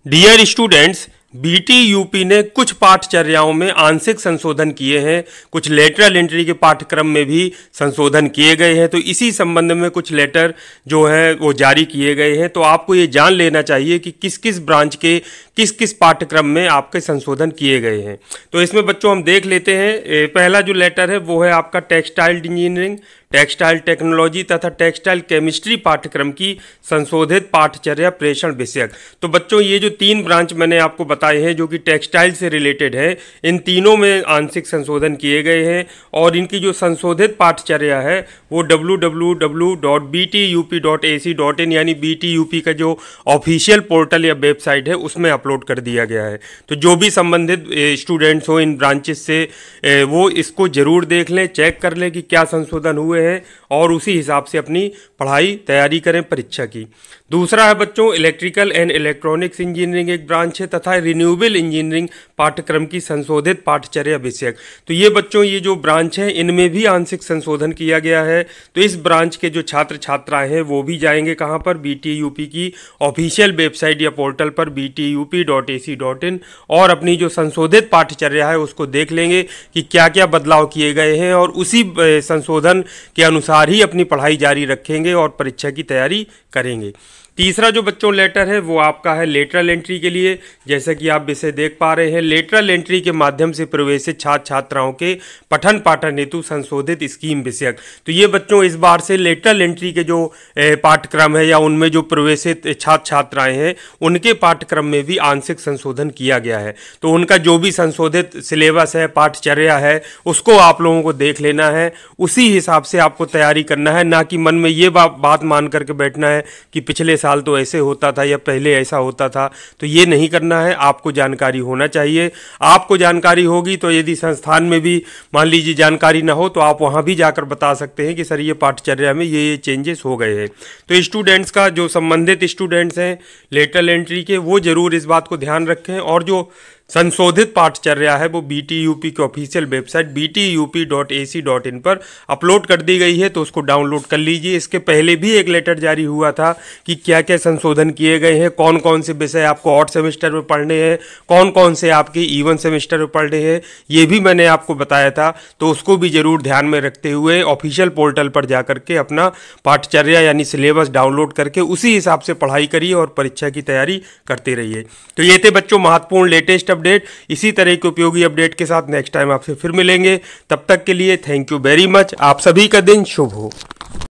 Dear students, BTUP ने कुछ पाठचर्याओं में आंशिक संशोधन किए हैं, कुछ लेटरल एंट्री के पाठ्यक्रम में भी संशोधन किए गए हैं। तो इसी संबंध में कुछ लेटर जो हैं वो जारी किए गए हैं। तो आपको ये जान लेना चाहिए कि किस किस ब्रांच के किस किस पाठ्यक्रम में आपके संशोधन किए गए हैं। तो इसमें बच्चों हम देख लेते हैं। पहला जो लेटर है वो है आपका टेक्सटाइल इंजीनियरिंग, टेक्सटाइल टेक्नोलॉजी तथा टेक्सटाइल केमिस्ट्री पाठ्यक्रम की संशोधित पाठचर्या प्रेषण विषयक। तो बच्चों ये जो तीन ब्रांच मैंने आपको बताए हैं जो कि टेक्सटाइल से रिलेटेड है, इन तीनों में आंशिक संशोधन किए गए हैं और इनकी जो संशोधित पाठचर्या है वो www.btup.ac.in यानी बीटीयूपी का जो ऑफिशियल पोर्टल या वेबसाइट है उसमें अपलोड कर दिया गया है। तो जो भी संबंधित स्टूडेंट्स हो इन ब्रांचेस से वो इसको जरूर देख लें, चेक कर लें कि क्या संशोधन हुए हैं और उसी हिसाब से अपनी पढ़ाई तैयारी करें परीक्षा की। दूसरा है बच्चों इलेक्ट्रिकल एंड इलेक्ट्रॉनिक्स इंजीनियरिंग एक ब्रांच है तथा रिन्यूएबल इंजीनियरिंग पाठ्यक्रम की संशोधित पाठचर्या विषयक। तो ये बच्चों ये जो ब्रांच है इनमें भी आंशिक संशोधन किया गया है। तो इस ब्रांच के जो छात्र छात्राएं हैं वो भी जाएंगे कहाँ पर, बीटीयूपी की ऑफिशियल वेबसाइट या पोर्टल पर btup.ac.in और अपनी जो संशोधित पाठचर्या है उसको देख लेंगे कि क्या क्या बदलाव किए गए हैं और उसी संशोधन के अनुसार ही अपनी पढ़ाई जारी रखेंगे और परीक्षा की तैयारी करेंगे। तीसरा जो बच्चों लेटर है वो आपका है लेटरल एंट्री के लिए। जैसा कि आप इसे देख पा रहे हैं, लेटरल एंट्री के माध्यम से प्रवेशित छात्र छात्राओं के पठन पाठन हेतु संशोधित स्कीम विषयक। तो ये बच्चों इस बार से लेटरल एंट्री के जो पाठ्यक्रम है या उनमें जो प्रवेशित छात्र छात्राएं हैं उनके पाठ्यक्रम में भी आंशिक संशोधन किया गया है। तो उनका जो भी संशोधित सिलेबस है, पाठचर्या है, उसको आप लोगों को देख लेना है, उसी हिसाब से आपको तैयारी करना है। ना कि मन में ये बात मान करके बैठना है कि पिछले साल तो ऐसे होता था या पहले ऐसा होता था। तो ये नहीं करना है, आपको जानकारी होना चाहिए। आपको जानकारी होगी तो यदि संस्थान में भी मान लीजिए जानकारी ना हो तो आप वहाँ भी जाकर बता सकते हैं कि सर ये पाठचर्या में ये चेंजेस हो गए हैं। तो स्टूडेंट्स का जो संबंधित स्टूडेंट्स हैं लेटरल एंट्री के वो जरूर इस बात को ध्यान रखें और जो संशोधित पाठचर्या है वो बीटीयूपी की ऑफिशियल वेबसाइट btup.ac.in पर अपलोड कर दी गई है। तो उसको डाउनलोड कर लीजिए। इसके पहले भी एक लेटर जारी हुआ था कि क्या क्या संशोधन किए गए हैं, कौन कौन से विषय आपको ऑड सेमेस्टर में पढ़ने हैं, कौन कौन से आपके इवन सेमेस्टर में पढ़ने हैं, ये भी मैंने आपको बताया था। तो उसको भी जरूर ध्यान में रखते हुए ऑफिशियल पोर्टल पर जा करके अपना पाठचर्या यानी सिलेबस डाउनलोड करके उसी हिसाब से पढ़ाई करिए और परीक्षा की तैयारी करते रहिए। तो ये थे बच्चों महत्वपूर्ण लेटेस्ट अपडेट। इसी तरह के उपयोगी अपडेट के साथ नेक्स्ट टाइम आपसे फिर मिलेंगे। तब तक के लिए थैंक यू वेरी मच। आप सभी का दिन शुभ हो।